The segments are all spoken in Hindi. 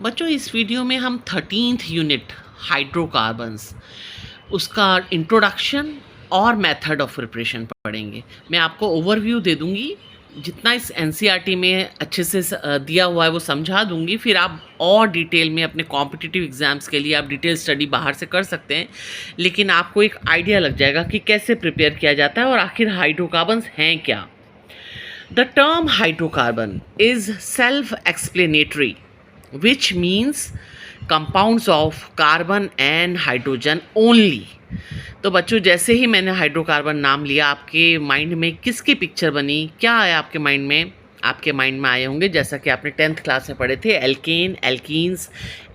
बच्चों इस वीडियो में हम 13th यूनिट हाइड्रोकार्बन्स उसका इंट्रोडक्शन और मेथड ऑफ प्रिपरेशन पढ़ेंगे। मैं आपको ओवरव्यू दे दूंगी, जितना इस एनसीईआरटी में अच्छे से दिया हुआ है वो समझा दूंगी। फिर आप और डिटेल में अपने कॉम्पिटिटिव एग्जाम्स के लिए आप डिटेल स्टडी बाहर से कर सकते हैं, लेकिन आपको एक आइडिया लग जाएगा कि कैसे प्रिपेयर किया जाता है और आखिर हाइड्रोकार्बन्स हैं क्या। The term hydrocarbon is self explanatory which means compounds of carbon and hydrogen only। तो बच्चों जैसे ही मैंने हाइड्रोकार्बन नाम लिया, आपके माइंड में किसकी पिक्चर बनी, क्या आया आपके माइंड में? आपके माइंड में आए होंगे जैसा कि आपने 10th क्लास में पढ़े थे, एल्केन, एल्कीन्स,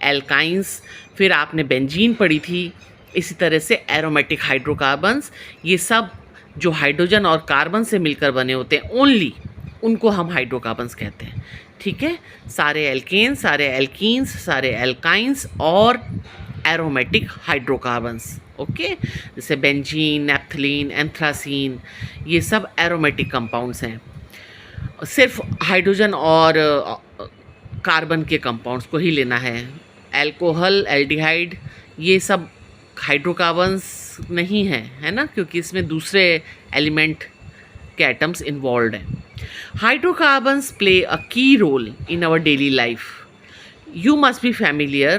एल्काइंस, फिर आपने बेंजीन पढ़ी थी। इसी तरह से एरोमेटिक हाइड्रोकार्बन्स, ये सब जो हाइड्रोजन और कार्बन से मिलकर बने होते हैं ओनली, उनको हम हाइड्रोकार्बन्स कहते हैं। ठीक है, सारे एल्केन, सारे एल्कीन्स, सारे एल्काइंस और एरोमेटिक हाइड्रोकार्बन्स। ओके, जैसे बेंजीन, नैप्थलीन, एंथ्रासीन, ये सब एरोमेटिक कंपाउंड्स हैं। सिर्फ हाइड्रोजन और कार्बन के कंपाउंड्स को ही लेना है। एल्कोहल, एल्डिहाइड, ये सब हाइड्रोकार्बन्स नहीं है, है ना, क्योंकि इसमें दूसरे एलिमेंट के एटम्स इन्वॉल्व हैं। Hydrocarbons play a key role in our daily life. You must be familiar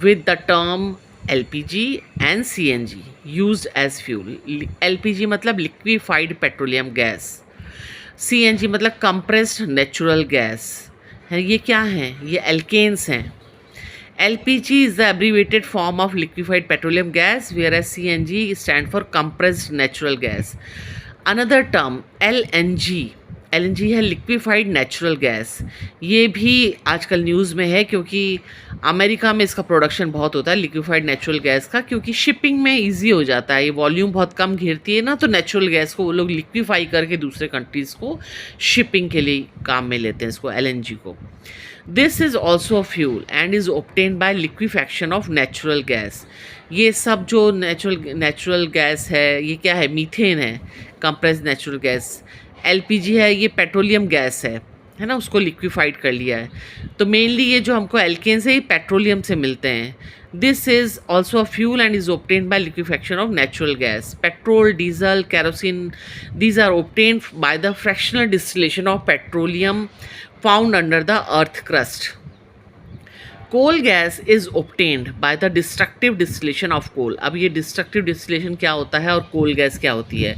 with the term LPG and CNG used as fuel. LPG मतलब liquefied petroleum gas, CNG मतलब compressed natural gas है। ये क्या हैं? ये alkanes हैं। LPG is the abbreviated form of liquefied petroleum gas, whereas CNG stand for compressed natural gas. Another term LNG, LNG है लिक्विफाइड नेचुरल गैस। ये भी आजकल न्यूज़ में है क्योंकि अमेरिका में इसका प्रोडक्शन बहुत होता है लिक्विफाइड नेचुरल गैस का, क्योंकि शिपिंग में इजी हो जाता है। ये वॉल्यूम बहुत कम घेरती है ना, तो नेचुरल गैस को वो लोग लिक्विफाई करके दूसरे कंट्रीज़ को शिपिंग के लिए काम में लेते हैं, इसको LNG को। This is also a fuel and is obtained by liquefaction of natural gas. ये सब जो नेचुरल गैस है, ये क्या है? मीथेन है, कंप्रेस्ड नेचुरल गैस। LPG है, ये पेट्रोलियम गैस है ना, उसको लिक्विफाइड कर लिया है। तो मेनली ये जो हमको एल्केन से ही पेट्रोलियम से मिलते हैं। This is also a fuel and is obtained by liquefaction of natural gas. Petrol, diesel, kerosene, these are obtained by the fractional distillation of petroleum found under the earth crust. Coal gas is obtained by the destructive distillation of coal. अब ये डिस्ट्रक्टिव डिस्टिलेशन क्या होता है और कोल गैस क्या होती है?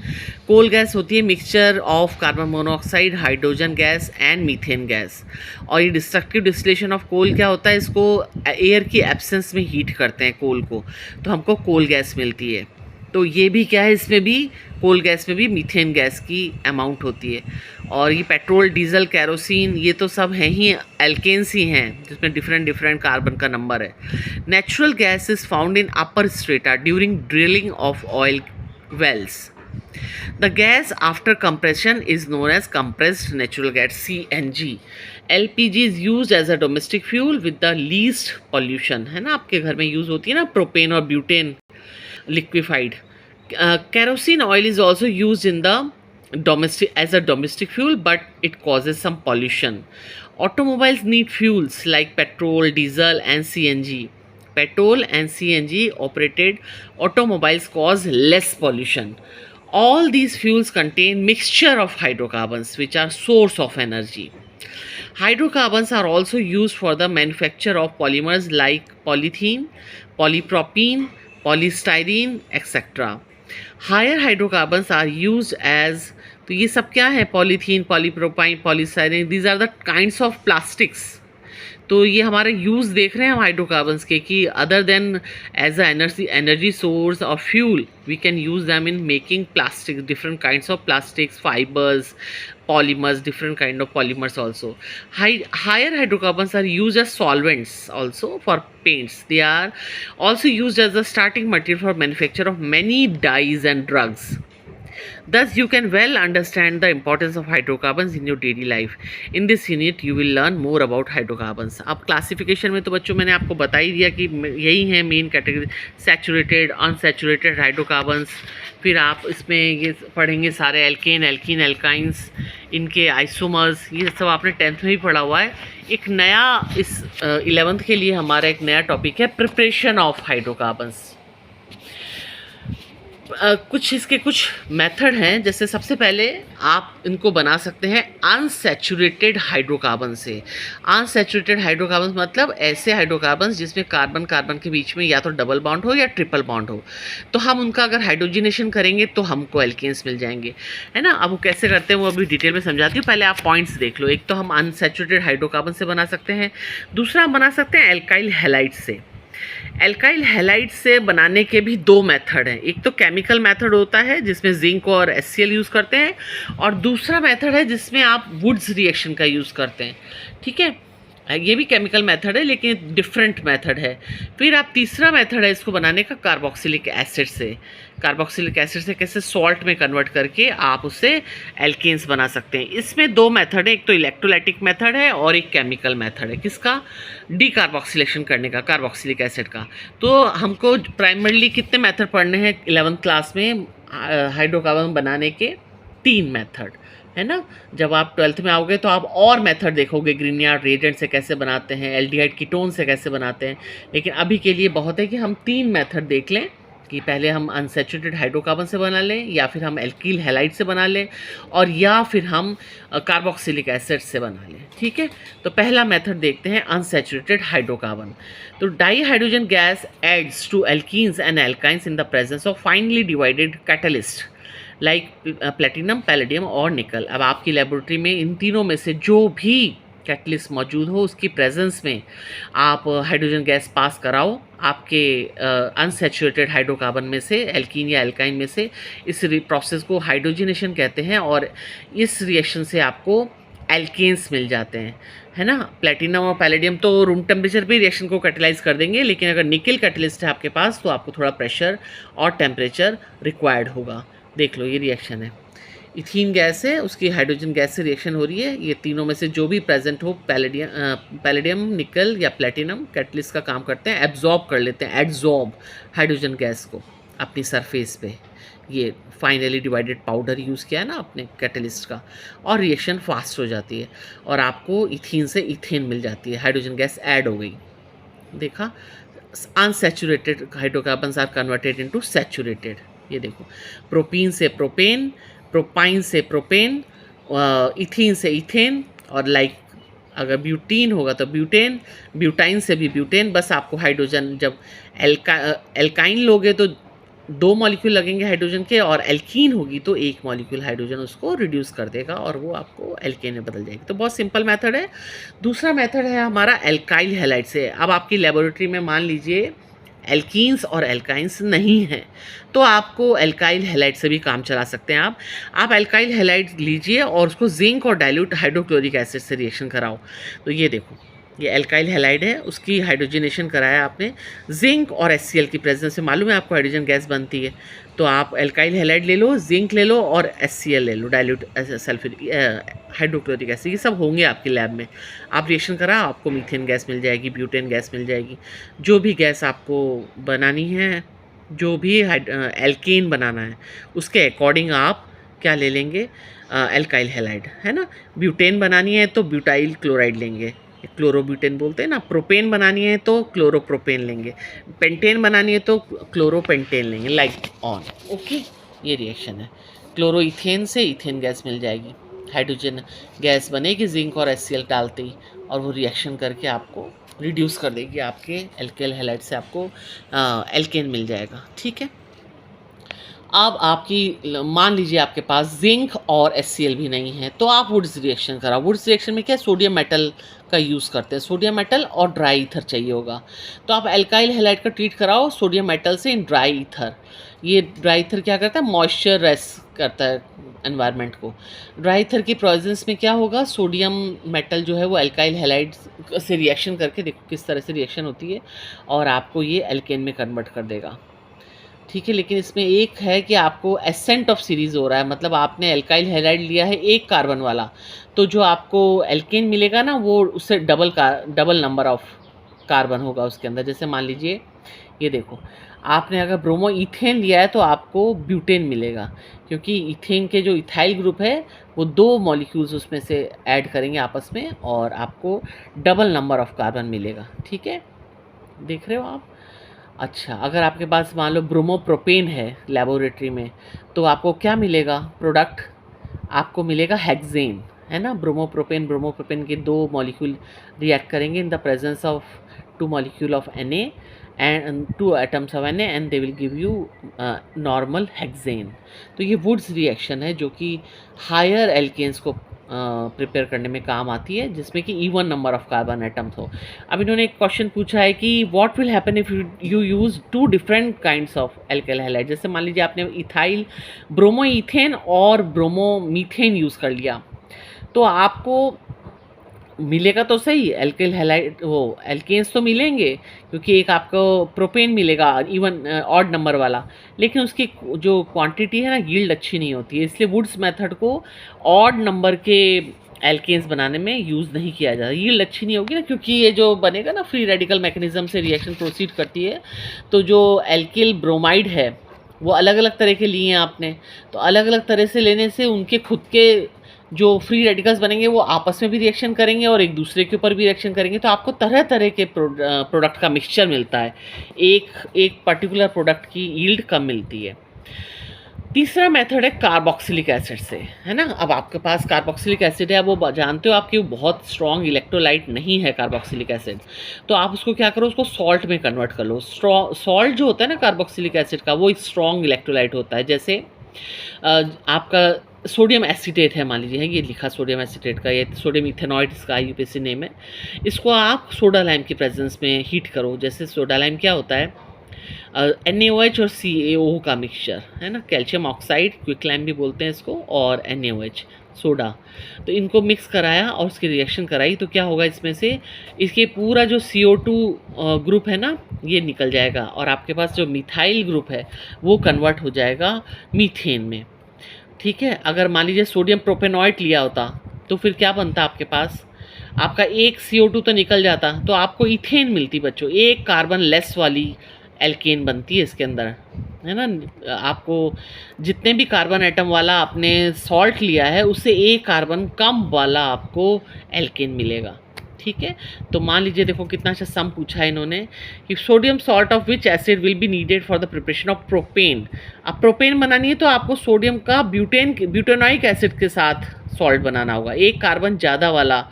कोल गैस होती है mixture of carbon monoxide, hydrogen gas and methane gas. और ये डिस्ट्रक्टिव डिस्टिलेशन ऑफ कोल क्या होता है? इसको एयर की एब्सेंस में हीट करते हैं कोल को, तो हमको कोल गैस मिलती है। तो ये भी क्या है, इसमें भी कोल गैस में भी मीथेन गैस की अमाउंट होती है। और ये पेट्रोल, डीजल, कैरोसिन, ये तो सब हैं ही एल्केन्स ही हैं, जिसमें डिफरेंट डिफरेंट कार्बन का नंबर है। Natural gas is found in upper strata during drilling of oil wells. The gas after compression is known as compressed natural gas, CNG. LPG is used as a domestic fuel with the least pollution, है ना, आपके घर में यूज़ होती है ना प्रोपेन और butane liquefied. Kerosene oil is also used in the as a domestic fuel, but it causes some pollution. Automobiles need fuels like petrol, diesel and CNG. Petrol and CNG operated automobiles cause less pollution. All these fuels contain mixture of hydrocarbons which are source of energy. Hydrocarbons are also used for the manufacture of polymers like polythene, polypropylene, polystyrene, etc. Higher hydrocarbons are used as, तो ये सब क्या है? Polythene, polypropylene, polystyrene, these are the kinds of plastics. तो ये हमारे यूज़ देख रहे हैं हम हाइड्रोकार्बन्स के, कि other than as a energy source और fuel we can use them in making plastic, different kinds of plastics, fibres, polymers, different kind of polymers also. Higher hydrocarbons are used as solvents also for paints. They are also used as the starting material for manufacture of many dyes and drugs. Thus, you can well understand the importance of hydrocarbons in your daily life. In this unit, you will learn more about hydrocarbons. अब क्लासिफिकेशन में तो बच्चों मैंने आपको बता ही दिया कि यही है main category, saturated, unsaturated hydrocarbons. फिर आप इसमें ये पढ़ेंगे सारे एल्केन, एल्कीन, एल्काइंस, इनके आइसोमर्स, ये सब आपने 10th में ही पढ़ा हुआ है। एक नया इस 11th के लिए हमारा एक नया टॉपिक है प्रिपरेशन ऑफ हाइड्रोकार्बन्स। कुछ इसके कुछ मेथड हैं, जैसे सबसे पहले आप इनको बना सकते हैं अनसैचुरेटेड हाइड्रोकार्बन से। अनसैचुरेटेड हाइड्रोकार्बन मतलब ऐसे हाइड्रोकार्बन जिसमें कार्बन कार्बन के बीच में या तो डबल बॉन्ड हो या ट्रिपल बॉन्ड हो, तो हम उनका अगर हाइड्रोजिनेशन करेंगे तो हमको एल्केन्स मिल जाएंगे, है ना। अब वो कैसे करते हैं वो अभी डिटेल में समझाती हूँ, पहले आप पॉइंट्स देख लो। एक तो हम अनसैचुरेटेड हाइड्रोकार्बन से बना सकते हैं, दूसरा हम बना सकते हैं एल्काइल हैलाइड से। एल्काइल हैलाइड से बनाने के भी दो मेथड हैं। एक तो केमिकल मेथड होता है जिसमें जिंक और HCl यूज़ करते हैं, और दूसरा मेथड है जिसमें आप वुड्स रिएक्शन का यूज़ करते हैं, ठीक है। ये भी केमिकल मेथड है लेकिन डिफरेंट मेथड है। फिर आप तीसरा मेथड है इसको बनाने का कार्बोक्सिलिक एसिड से। कार्बोक्सिलिक एसिड से कैसे सॉल्ट में कन्वर्ट करके आप उससे एल्केन्स बना सकते हैं। इसमें दो मेथड है, एक तो इलेक्ट्रोलाइटिक मेथड है और एक केमिकल मेथड है। किसका? डीकार्बोक्सिलेशन करने का, कार्बोक्सिलिक एसिड का। तो हमको प्राइमरली कितने मेथड पढ़ने हैं 11th क्लास में हाइड्रोकार्बन बनाने के? 3 मेथड, है ना। जब आप 12th में आओगे तो आप और मेथड देखोगे, ग्रीनयार्ड रिएजेंट से कैसे बनाते हैं, एल्डिहाइड कीटोन से कैसे बनाते हैं। लेकिन अभी के लिए बहुत है कि हम 3 मेथड देख लें, कि पहले हम अनसैचुरेटेड हाइड्रोकार्बन से बना लें, या फिर हम एल्कील हैलाइड से बना लें, और या फिर हम कार्बोक्सिलिक एसिड से बना लें, ठीक है। तो पहला मेथड देखते हैं अनसैचुरेटेड हाइड्रोकार्बन। तो dihydrogen gas adds to alkenes and alkynes in the presence of finely divided catalyst like platinum, palladium और निकल। अब आपकी लेबोरेटरी में इन तीनों में से जो भी कैटलिस्ट मौजूद हो उसकी प्रेजेंस में आप हाइड्रोजन गैस पास कराओ आपके अनसैचुरेटेड हाइड्रोकार्बन में से, एल्कीन या एल्काइन में से। इस प्रोसेस को हाइड्रोजिनेशन कहते हैं, और इस रिएक्शन से आपको एल्केन्स मिल जाते हैं, है ना। प्लेटिनम और पैलेडियम तो रूम टेम्परेचर पे रिएक्शन को कैटेलाइज कर देंगे, लेकिन अगर निकल कैटलिस्ट है आपके पास तो आपको थोड़ा प्रेशर और टेम्परेचर रिक्वायर्ड होगा। देख लो, ये रिएक्शन है, इथीन गैस है, उसकी हाइड्रोजन गैस से रिएक्शन हो रही है। ये तीनों में से जो भी प्रेजेंट हो, पैलेडियम, निकल या प्लेटिनम, कैटलिस्ट का काम करते हैं, एब्जॉर्ब कर लेते हैं, एड्जॉर्ब हाइड्रोजन गैस को अपनी सरफेस पे। ये फाइनली डिवाइडेड पाउडर यूज़ किया है ना आपने कैटलिस्ट का, और रिएक्शन फास्ट हो जाती है और आपको इथीन से इथेन मिल जाती है, हाइड्रोजन गैस ऐड हो गई। देखा, unsaturated hydrocarbons are converted into saturated. ये देखो, प्रोपीन से प्रोपेन, प्रोपाइन से प्रोपेन, इथीन से इथेन, और लाइक अगर ब्यूटीन होगा तो ब्यूटेन, ब्यूटाइन से भी ब्यूटेन। बस आपको हाइड्रोजन जब एल्काइन लोगे तो 2 मॉलिक्यूल लगेंगे हाइड्रोजन के, और एल्कीन होगी तो 1 मॉलिक्यूल हाइड्रोजन उसको रिड्यूस कर देगा और वो आपको एल्केन में बदल जाएगी। तो बहुत सिंपल मेथड है। दूसरा मेथड है हमारा एल्काइल हैलाइड से। अब आपकी लेबोरेटरी में मान लीजिए एल्कीन्स और एल्काइंस नहीं हैं, तो आपको एल्काइल हैलाइड से भी काम चला सकते हैं। आप एल्काइल हैलाइड लीजिए और उसको जिंक और डाइल्यूट हाइड्रोक्लोरिक एसिड से रिएक्शन कराओ। तो ये देखो, ये एल्काइल हैलाइड है, उसकी हाइड्रोजनेशन कराया आपने जिंक और HCl की प्रेजेंस से। मालूम है आपको हाइड्रोजन गैस बनती है, तो आप एल्काइल हैलाइड ले लो, जिंक ले लो और HCl ले लो, डाइल्यूट सल्फ्यूरिक हाइड्रोक्लोरिक एसिड। ये सब होंगे आपकी लैब में। आप रिएक्शन कराओ, आपको मीथेन गैस मिल जाएगी, ब्यूटेन गैस मिल जाएगी। जो भी गैस आपको बनानी है, जो भी एल्केन बनाना है, उसके अकॉर्डिंग आप क्या ले लेंगे? एल्काइल हैलाइड, है ना। ब्यूटेन बनानी है तो ब्यूटाइल क्लोराइड लेंगे, क्लोरोब्यूटेन बोलते हैं ना। प्रोपेन बनानी है तो क्लोरोप्रोपेन लेंगे, पेंटेन बनानी है तो क्लोरोपेंटेन लेंगे, लाइक ऑन। ओके, ये रिएक्शन है। क्लोरोइथेन से इथेन गैस मिल जाएगी, हाइड्रोजन गैस बनेगी जिंक और HCl डालते ही, और वो रिएक्शन करके आपको रिड्यूस कर देगी, आपके एल्काइल हैलाइड से आपको एल्केन मिल जाएगा, ठीक है। अब आपकी मान लीजिए आपके पास जिंक और HCl भी नहीं है, तो आप वुड्स रिएक्शन कराओ। वुड्स रिएक्शन में क्या है? सोडियम मेटल का यूज़ करते हैं, सोडियम मेटल और ड्राई ईथर चाहिए होगा। तो आप एल्काइल हैलाइड का ट्रीट कराओ सोडियम मेटल से इन ड्राई ईथर। ये ड्राई ईथर क्या करता है? मॉइस्चर रेस करता है एनवायरनमेंट को। ड्राई ईथर की प्रेजेंस में क्या होगा? सोडियम मेटल जो है वो एल्काइल हैलाइड से रिएक्शन करके, देखो किस तरह से रिएक्शन होती है, और आपको ये एल्केन में कन्वर्ट कर देगा, ठीक है, लेकिन इसमें एक है कि आपको एसेंट ऑफ सीरीज़ हो रहा है, मतलब आपने एल्काइल हैलाइड लिया है एक कार्बन वाला, तो जो आपको एल्केन मिलेगा ना वो उससे डबल नंबर ऑफ कार्बन होगा उसके अंदर। जैसे मान लीजिए ये देखो, आपने अगर ब्रोमो इथेन लिया है तो आपको ब्यूटेन मिलेगा, क्योंकि इथेन के जो इथाइल ग्रुप है वो 2 मॉलिक्यूल्स उसमें से ऐड करेंगे आपस में और आपको डबल नंबर ऑफ कार्बन मिलेगा। ठीक है, देख रहे हो आप? अच्छा, अगर आपके पास मान लो ब्रोमोप्रोपेन है लेबोरेटरी में, तो आपको क्या मिलेगा प्रोडक्ट? आपको मिलेगा हेक्सेन, है ना? ब्रोमोप्रोपेन के 2 मॉलिक्यूल रिएक्ट करेंगे इन the presence of 2 molecule of Na and 2 atoms of Na and they will give you normal hexane. तो ये वुड्स रिएक्शन है जो कि हायर एल्केन्स को प्रिपेयर करने में काम आती है, जिसमें कि even number of carbon atoms हो। अब इन्होंने एक क्वेश्चन पूछा है कि what will happen if you use 2 different kinds of alkyl halide. जैसे मान लीजिए आपने इथाइल ब्रोमो इथेन और ब्रोमो मीथेन यूज़ कर लिया, तो आपको मिलेगा तो सही एल्काइल हैलाइड, वो एल्केन्स तो मिलेंगे, क्योंकि एक आपको प्रोपेन मिलेगा इवन ऑड नंबर वाला, लेकिन उसकी जो क्वांटिटी है ना, यील्ड अच्छी नहीं होती है। इसलिए वुड्स मेथड को ऑड नंबर के एल्केन्स बनाने में यूज़ नहीं किया जाता। यील्ड अच्छी नहीं होगी ना, क्योंकि ये जो बनेगा ना फ्री रेडिकल मैकेनिज्म से रिएक्शन प्रोसीड करती है, तो जो एल्किल ब्रोमाइड है वो अलग अलग तरह के लिए हैं आपने, तो अलग अलग तरह से लेने से उनके खुद के जो फ्री रेडिकल्स बनेंगे वो आपस में भी रिएक्शन करेंगे और एक दूसरे के ऊपर भी रिएक्शन करेंगे, तो आपको तरह तरह के प्रोडक्ट का मिक्सचर मिलता है, एक पर्टिकुलर प्रोडक्ट की यील्ड कम मिलती है। तीसरा मेथड है कार्बोक्सिलिक एसिड से, है ना? अब आपके पास कार्बोक्सिलिक एसिड है, अब वो जानते हो आपकी बहुत स्ट्रॉन्ग इलेक्ट्रोलाइट नहीं है कार्बोक्सिलिक एसिड, तो आप उसको क्या करो, उसको सॉल्ट में कन्वर्ट कर लो। सॉल्ट जो होता है ना कार्बोक्सिलिक एसिड का, वो एक स्ट्रॉन्ग इलेक्ट्रोलाइट होता है। जैसे आपका सोडियम एसीटेट है, मान लीजिए है ये लिखा सोडियम एसीटेट का, ये सोडियम इथेनॉइड इसका यूपीएससी नेम है। इसको आप सोडा लाइम की प्रेजेंस में हीट करो। जैसे सोडा लाइम क्या होता है, NaOH और CaO का मिक्सचर, है ना? कैल्शियम ऑक्साइड, क्विक लाइम भी बोलते हैं इसको, और NaOH सोडा, तो इनको मिक्स कराया और उसकी रिएक्शन कराई, तो क्या होगा इसमें से, इसके पूरा जो CO2 ग्रुप है ना, ये निकल जाएगा और आपके पास जो मिथाइल ग्रुप है वो कन्वर्ट हो जाएगा मीथेन में। ठीक है, अगर मान लीजिए सोडियम प्रोपेनॉइड लिया होता तो फिर क्या बनता आपके पास, आपका एक CO2 तो निकल जाता, तो आपको इथेन मिलती बच्चों, एक कार्बन लेस वाली एल्केन बनती है इसके अंदर, है ना? आपको जितने भी कार्बन एटम वाला आपने सॉल्ट लिया है उससे एक कार्बन कम वाला आपको एल्केन मिलेगा। ठीक है, तो मान लीजिए देखो कितना अच्छा सम पूछा है इन्होंने कि sodium salt of which acid will be needed for the preparation of propane. अब प्रोपेन बनानी है तो आपको सोडियम का ब्यूटेनॉइक एसिड के साथ सॉल्ट बनाना होगा, एक कार्बन ज़्यादा वाला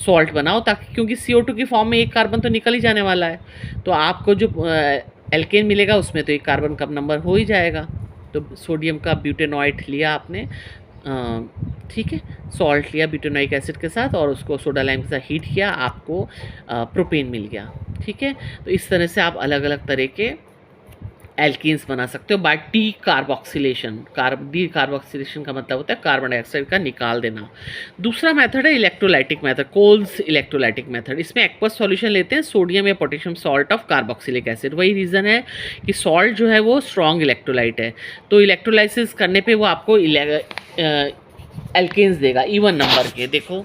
सॉल्ट बनाओ, ताकि क्योंकि CO2 की फॉर्म में एक कार्बन तो निकल ही जाने वाला है, तो आपको जो एल्केन मिलेगा उसमें तो एक कार्बन कम नंबर हो ही जाएगा। तो सोडियम का ब्यूटेनॉइट लिया आपने, ठीक है, सॉल्ट लिया ब्यूटेनॉइक एसिड के साथ और उसको सोडा लाइम के साथ हीट किया, आपको प्रोपेन मिल गया। ठीक है, तो इस तरह से आप अलग अलग तरह के एल्कीन्स बना सकते हो by decarboxylation. Decarboxylation का मतलब होता है कार्बन डाइऑक्साइड का निकाल देना। दूसरा मेथड है electrolytic method, Kolbe's electrolytic method. इसमें एक्वस सॉल्यूशन लेते हैं सोडियम या potassium salt of carboxylic acid. वही रीज़न है कि सॉल्ट जो है वो स्ट्रॉन्ग इलेक्ट्रोलाइट है, तो इलेक्ट्रोलाइसिस करने पे वो आपको एल्केन्स देगा इवन नंबर के। देखो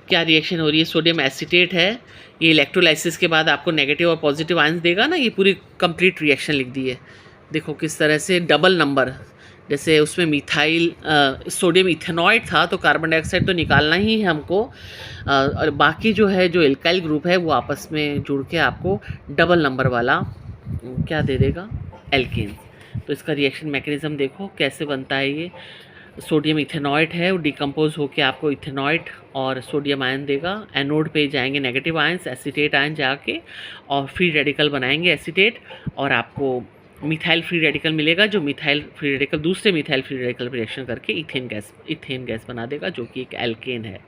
क्या रिएक्शन हो रही है, सोडियम एसीटेट है, ये इलेक्ट्रोलाइसिस के बाद आपको नेगेटिव और पॉजिटिव आयंस देगा ना, ये पूरी कंप्लीट रिएक्शन लिख दी है। देखो किस तरह से डबल नंबर, जैसे उसमें मिथाइल सोडियम इथेनॉइड था तो कार्बन डाइऑक्साइड तो निकालना ही है हमको, और बाकी जो है जो एल्काइल ग्रुप है वो आपस में जुड़ के आपको डबल नंबर वाला क्या दे देगा, एल्केन। तो इसका रिएक्शन मैकेनिज्म देखो कैसे बनता है। ये सोडियम इथेनॉइड है, वो डिकम्पोज होकर आपको इथेनॉइड और सोडियम आयन देगा। एनोड पे जाएंगे नेगेटिव आयंस, एसीटेट आयन जाके और फ्री रेडिकल बनाएंगे एसीटेट, और आपको मिथाइल फ्री रेडिकल मिलेगा, जो मिथाइल फ्री रेडिकल दूसरे मिथाइल फ्री रेडिकल रिएक्शन करके इथेन गैस बना देगा, जो कि एक एल्केन है।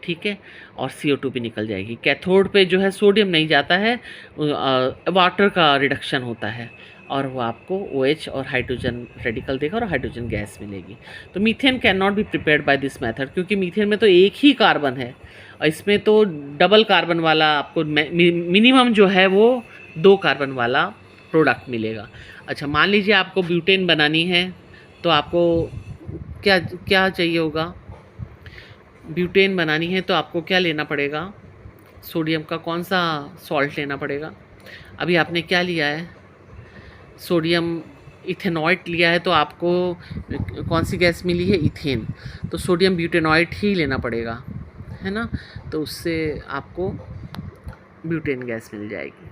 ठीक है, और CO2 भी निकल जाएगी। कैथोड पे जो है सोडियम नहीं जाता है, वाटर का रिडक्शन होता है और वो आपको OH और हाइड्रोजन रेडिकल देगा और हाइड्रोजन गैस मिलेगी। तो methane can not be prepared by this method, क्योंकि मीथेन में तो एक ही कार्बन है और इसमें तो डबल कार्बन वाला आपको मिनिमम जो है वो 2 कार्बन वाला प्रोडक्ट मिलेगा। अच्छा, मान लीजिए आपको ब्यूटेन बनानी है, तो आपको क्या क्या चाहिए होगा? ब्यूटेन बनानी है तो आपको क्या लेना पड़ेगा? सोडियम का कौन सा सॉल्ट लेना पड़ेगा? अभी आपने क्या लिया है? सोडियम इथेनॉइट लिया है, तो आपको कौन सी गैस मिली है? इथेन। तो सोडियम ब्यूटेनॉइट ही लेना पड़ेगा, है ना? तो उससे आपको ब्यूटेन गैस मिल जाएगी।